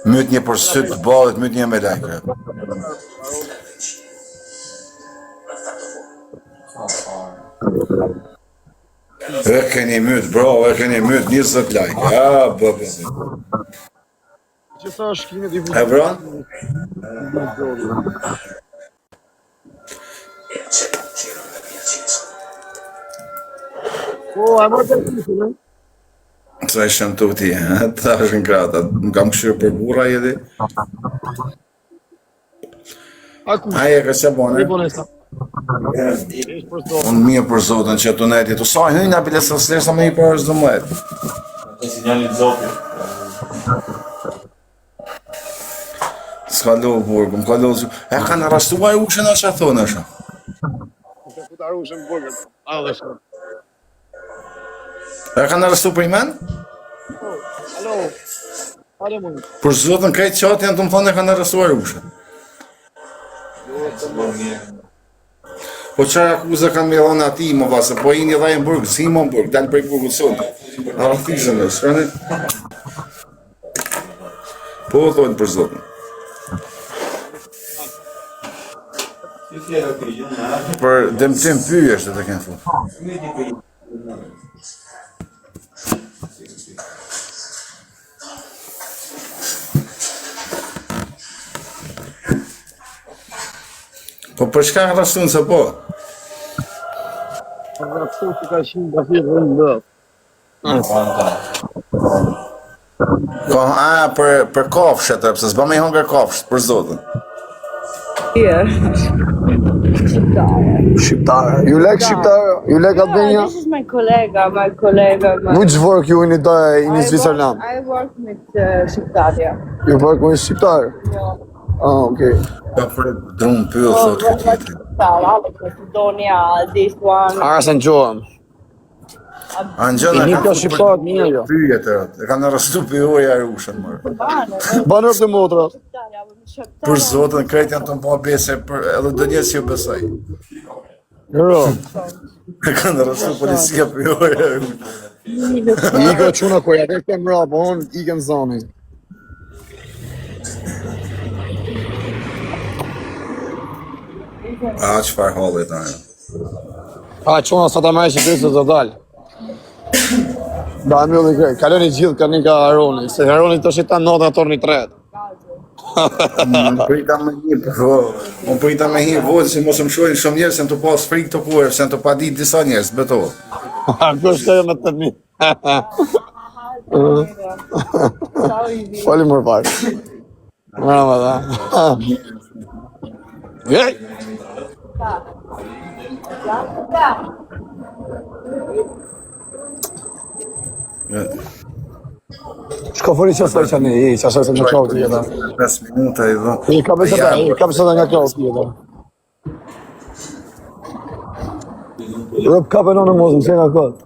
Myt një për syt të ballit, myt një me lajkë. E keni myt, bro, e keni myt 20 lajkë. Bë. Që sa shkrimit i E bron? Po, e më të të Sa ishëm të ti, ta është në krata, më kam këshirë për burra jedi. Aje, ka që bone? Unë mirë për zotën që të netit, u saj hyjna bile së slesa me i për është dëmëhet. E sinjalit zotit. S'ka lo burgë, më ka lo zë... E ka në rastuaj ushën a që thonë është? Ka futar ushën burgën, a dhe shë. E ka në rastu për i men? Alo, ale mund. Për zotën krejtë qatë janë të më thonë e ka në rastuaj ushën. Po qaj akuzë kanë me dhonë ati më vasë, po i një dhajën burgë, si më burgë, dalë për i burgë sotë. A rathizën është, shkani? Po dhojnë për zotën. Për dëmëtim pyje është të kënë thonë. Po për shka ka rastunë se po? Për rastu që ka shimë ka firë rëndë dhe. Për kafshët, pëse s'ba me i hongër kafshët, për zotën. Shqiptare. You like Shqiptare? You like Albania? This is my colleague. Which work you in Switzerland? I work with Shqiptaria. You work with Shqiptare? Ah, okay. Pa për drumë pyllë, thotë këtë jetë. Macedonia, this one. Arës në gjohëm. Angjona Një ka ka Shqiptarët një jo. pyje të ratë, e ka në rastu pyjoja e ushën, mërë. Banër të motra. Për zotën, krejt janë të më po bese, edhe dë njësë që besaj. Jero. E ka në rastu policia pyjoja e ushën. I ka quna koja, dhe këtë mra, po unë i kënë zani. A, qëfar hallit ajo? A, qona sa ta me që të të dalë. Da, mjë dhe krejt. Kaloni gjithë ka një ka Aroni, se Aroni të shita në dhe ator një tret. Unë prita me një, unë prita me një vojtë që mos më shojnë shumë njerës, se në të pas frikë të kuërë, se në të pa ditë disa njerës, beto. Kërë shkëja me të mi. Fali mërë pak. Mëra më da. Jej! Shko fori që së që një, që asë se në kjo të jetë. 5 minuta i dhonë. I ka përse dhe nga kjo të jetë. Rëp ka për në mozëm, që nga këtë.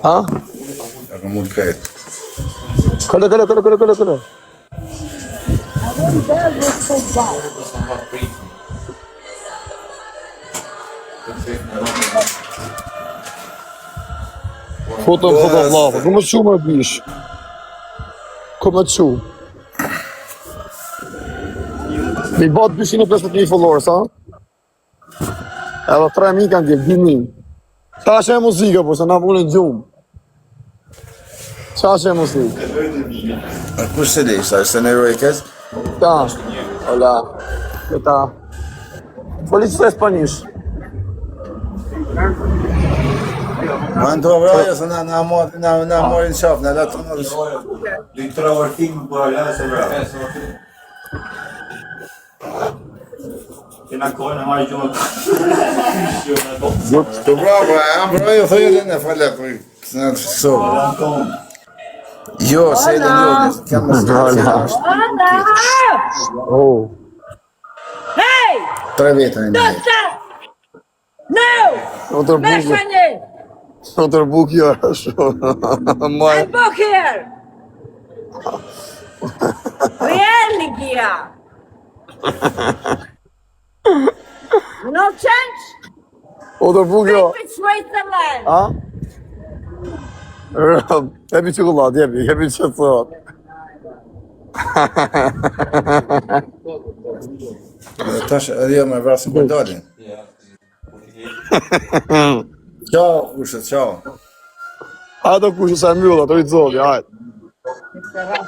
Ha? E ka mund krejt. Këlle. Foto vlave, ku më të qu më bish? Ku më të qu? Mi bat 250.000 followers, ha? Edhe 3.000 kanë tjek, 2.000. Qa që e muzika, po se na vullin gjumë? Qa që e muzika? A kush se di, sa është në erojkes? Ta, hola, këta. Policia Spanish. Ma në të vraja, se na morin qaf, në latë të nërës. Diktora Ortim, për ala se vrave. Kena kohë në marrë gjumë. Të bravo, e am vraja, thëjë dhe në falet, se në të fiksovë. Jo, se edhe një, këmë më së Oh. Hey! 3 vete në një. No! Otër bukja shumë. I'm book here! Really, Gia! No change? Otër bukja. It's Switzerland! Ha? Hepi çokoladë, hepi që thot. Tash edhe jo me vrasin për dalin. Ciao, kushe, ciao. Ato kush sa mbyll, ato i zoti, hajt.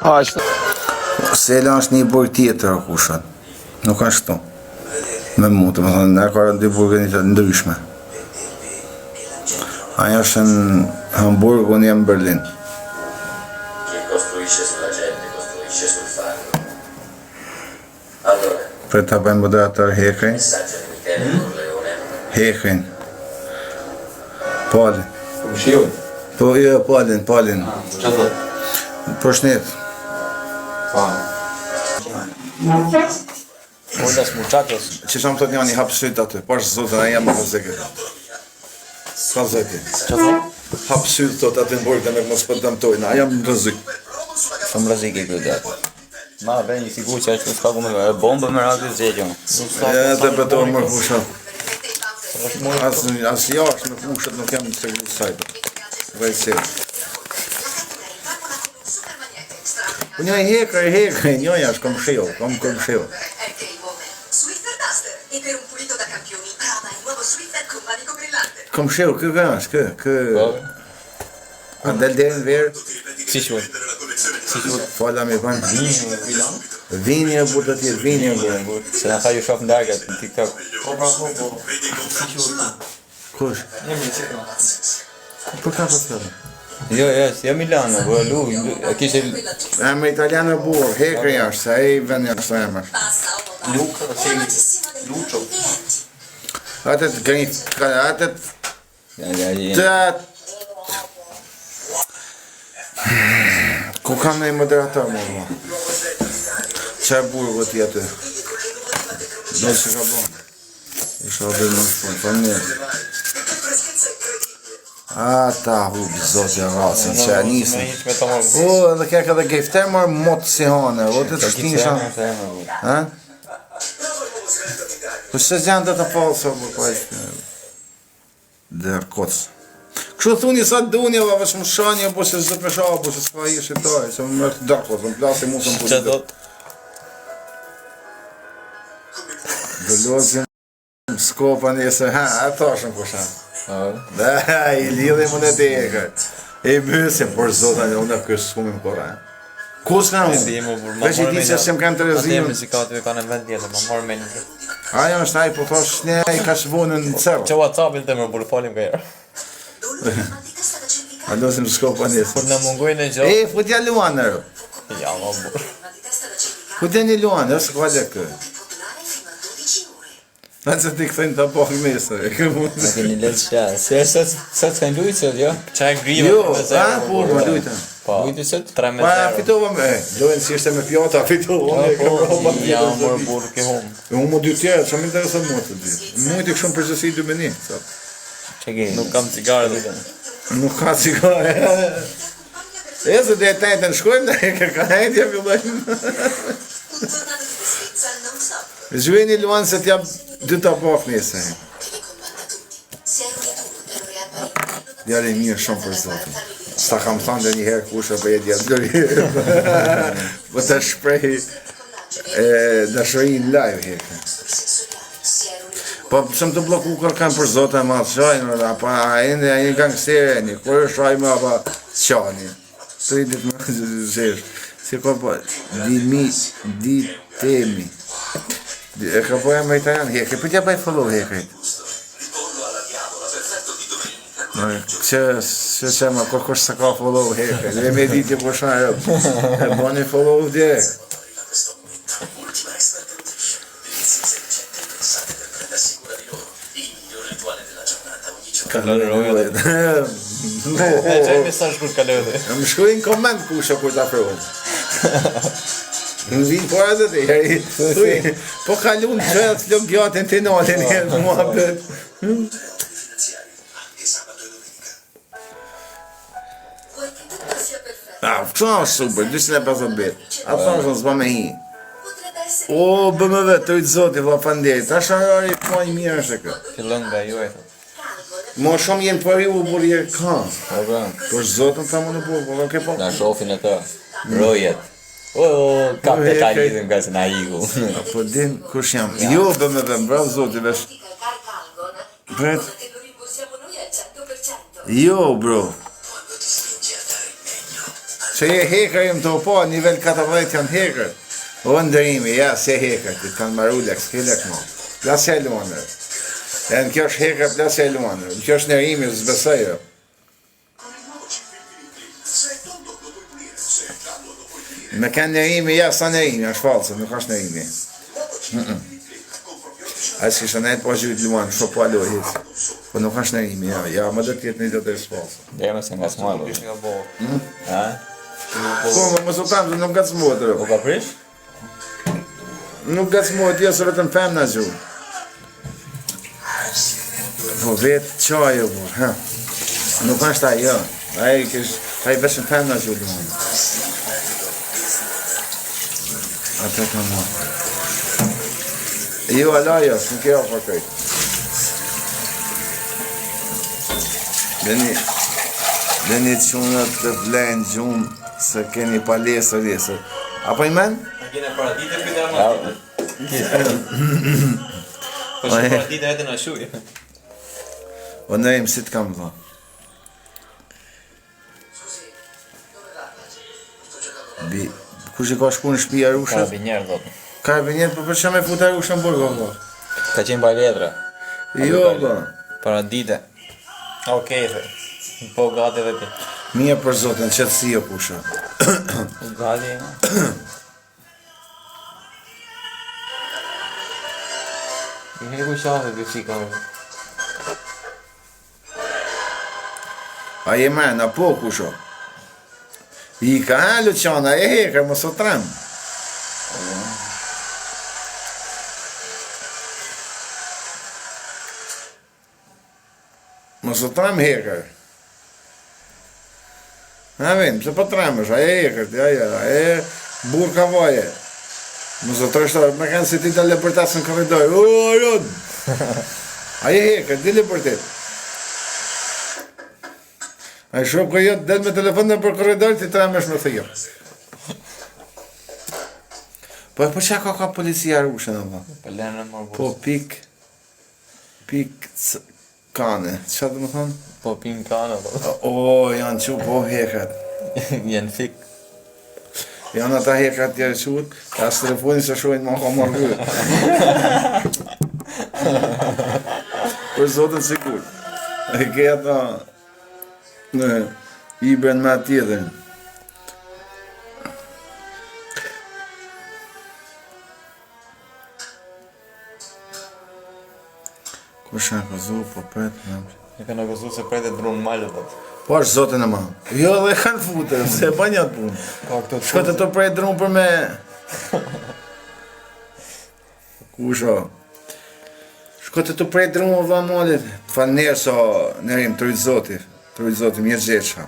Hajt. Sela është një burg tjetër, kushat. Nuk është këto. Me mu, të më thonë, ne ka dy burgë një të ndryshme. Aja është në Hamburg, unë jam në Berlin. Chi costruisce sulla gente costruisce sul fango. Allora, Për ta bëjmë moderator Hekrin. messaggio di Michele Corleone. Hekrin. Palin. Shiu. Po, jo, Palin. Qa thot? Përshnet. Holas muchachos. Që shumë të njani hapë syt aty, pash zotën, a jam më vëzike. Ska zëti. Qa thot? Hapë syt të aty në burg dhe me mos për dëmtojnë, a jam në rëzik. Shumë rrezik e këtë. Ma vjen një sigur që është s'ka ku me bombë me radhë zgjedhjon. Edhe betojnë më kushat. As jashtë në kushat nuk jam të segur sajtë. Vajsirë. Unë një hekër, njoja është kom shiu. Swiffer Duster e per un pulito da campioni prova il nuovo Swiffer con manico brillante. Kom shiu, kë është, kë. A del deri në verë, Si quhet? fala mi ban. Vini e burë të tjetë, vini e burë. Se na tha ju shoh ndarkat në TikTok. Kush? Për ka për fjallë? Jo, si Milano, po lu, kishte Emre italianë e burë, hekër jashtë, se e i vend jashtë të emër. Lucio. Atët gënjë, atët të... Ku kam në i moderator, më vë? Qa e burë vë tjetë? Do që ka bon? Isha dhe në shpun, për njërë. Ata hubi, zotja rasin, që e nisën. me to më. O, edhe kek edhe gejfter marë motë si hane, o të të shtinsha. Ha? Po që zjanë dhe të falë, sa për pa ishtë. Dërë kocë. Kështu thuni sa dunja, va vesh më shanje, po se zët me shah, po se s'ka i shqiptari, se më mërë të dërë kocë, më plasi mu se më Qa putit. thot? Dëllozim, skopa njëse, ha, ato është në kusha. Da, i lidhe më në dekër. E i mësim, por zotan, unë e kësë s'kumim kora. Kus nga unë? Veç i di që s'jem kanë të rezimë. Si ka të kanë në vend tjetër, më marr me një. Ajo është ai, po thosh ne ai ka shvonën në cerë. Që WhatsApp-in të më burë falim kërë. A lozim skopa njëse. Kur në mungojnë e gjohë, E, futja luanë, rë. ja më burë. Futja një luanë, është ka le kë. Në që ti këthejnë të bëhë mesë, e këmë Me keni letë shja. Se të kanë lujtësët, jo? Qa e grive Jo, me zero, a, po, më lujtën. Po, lujtësët? 3-0. Pa, fitova me, lojnë si ishte me pjata, fitova me, e këmë roba Ja, mërë burë ke hum. Unë më dy tjera, që më interesat mua të dy. Mujtë i këshëm përgjësi 2 me 1. Që ke? Nuk kam cigare dhe. Nuk ka cigare. E se dhe e tajtë në shkojmë, dhe e ka hajtë, ja fillojmë. Zhveni luanë se t'jam 2 tabak njëse. Djali mirë shumë për zotin. Sta kam thonë dhe njëherë kusha për e djallë dëri. Po të shprej dashërin live hekë. Po që më të bloku kërkan për zotë e ma të shajnë, apa a e një gangstere, një kërë shajme, apa qani. Të i ditë më zhesh. Si ka po, ditemi. E ka po jam me italian hekë, për tja bëjt follow hekë. Që ma kërkosh sa ka follow hekë, dhe me ditë po shajnë, e bani follow direkt. Kalon rojë. E qaj mesazh kur kalon. Më shkruajnë koment kusha kur ta provoj. Në vinë po edhe të jeri, po kalun që të flok gjatën të nalën e mua bët. Që është super, 250 bit. A të është në zba me hi. O, BMW, të ujtë zoti, vla pandej, ta sharari po i mirë është e këtë. Fillon nga ju e thot. Ma shumë jenë për ju, burë je kanë. Po bra. Por zotën ta më në burë, po ke po. Na shofin e të. Rojet. Ka petalizm nga se na iku. Po din kush jam. Jo, bëm, bravo zoti, vesh. Pret. Che lo rimborsiamo noi al 100%. Jo, bro. Se je hacker jem të po, nivel 14 janë hacker. O ndërimi, ja, se hacker, ti kanë marru lek, s'ke lek mo. Plasja e luanër. E në kjo është hacker, plasja e luanër. Në kjo është ndërimi, s'besoj jo. Me kanë ndërimi, ja, sa ndërimi, është false, nuk është ndërimi. A s'ki shë nejtë po gjyrit luanë, shë po alo hitë. Po nuk është ndërimi, ja, më dhe tjetë një të të false. Dhe me se nga smalo. Po, më sotam, nuk gacmohet rë. Po ka prish? Nuk gacmohet, jo, se vetëm femna gju. Po, vetë qajo, por, ha. Nuk është ajo. Ai vetëm femna gju, luanë. Atë ka më. Jo, alajo, s'në kjo për këj. Deni qunët të vlenë gjumë se keni palesër jesër. Apo i men? A kene paradite këtë e më? Po që paradite e të në shuj. O nëjmë, si të kam dha. Kush i ka shku në shtëpi Arushës? Karabinjer, dhëtë. Karabinjer, për që me fut Arushën burgo, po? Ka qenë pa letra. Jo, po. Paradite. Okej, the. Po, gati dhe ti. Mija për zotin, qëtësi o kusha. Gati. I heku shafe për qika. A je mena, po kusho. I ka Luciana, e heka, më sotram. Më sotram heka. A vem, pëse po tramësh, a e heka, e burka vaje. Më sotrashtar, me kanë si ti të libertas në korridor. O, Aron! A e heka, di libertet. A i shumë këjo të del me telefon në për korridor, ti tramesh me thëjo. Po që ka policia Arushën, Po lenë në mërë po pik kane, që të më thonë? Po pin kane, po. O, janë që po hekat. Jenë fik. Janë ata hekat tjerë qut, as telefoni se shojnë ma ka marrë gërë. Për zotën sigur. E ke ata në Ibren me atjetën. Kush në këzu, po pretë, E ka në gëzu se prejtë e drunë malë, po. po është zotën e ma. Jo dhe kanë futër, se e banjat punë. Ka këto të Shko të të prej drunë për me... Kusho? Shko të të prej drunë dhe molit. Falë njerë so njerim të rujtë zoti, mjetë gjeqa.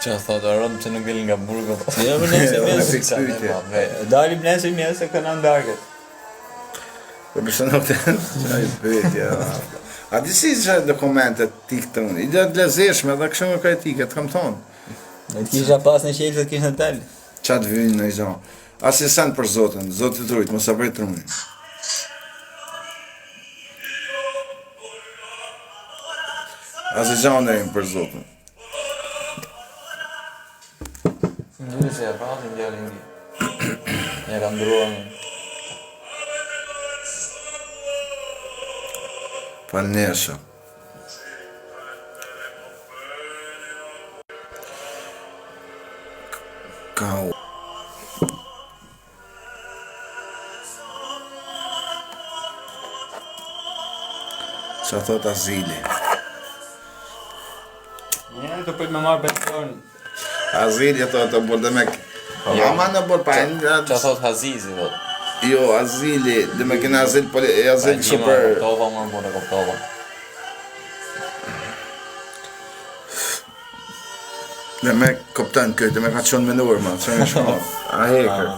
Që a thotë, Aron që nuk dilin nga burgo, po. Jo, më nëse Në mjesë. pyetje. Dalim nëse mjesë se këna ndarket. Për përse nuk të që i pyetje. A disi që dokumentet ti këtë unë, i dhe të lezeshme dhe këshë më kajtike, të kam thonë. Në të kisha pas në shelë, të kisha në talë. Qatë vynë në i zonë. Asi sen për zotën, zotë të rujtë, mos aprej të rumin. Asi gjanë e për zotën. Ndurë se e pratin djallin di. Ja ka ndrua në. Falë nesha. Ka u. Qa thot azili. Njërë të pëjtë me marrë pension. Azili thot të bërë dhe me... Ama në bërë pa... Qa thot Hazizi, thot. Jo, azili, dhe me kena azil që për... Koptova, më bërë koptova. Dhe me koptan këtë, dhe me ka qënë menur, ma, që në shmo. A hekër.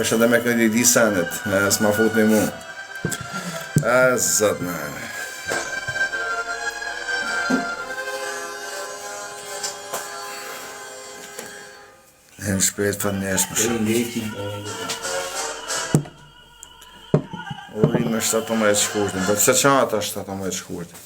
Eshe dhe me këtë di senet, s'ma fut një mu. A, zot në... Hem shpejt fa nesh më shumë. Uri me 17 shkurtin, për pse qa ata 17 shkurtin?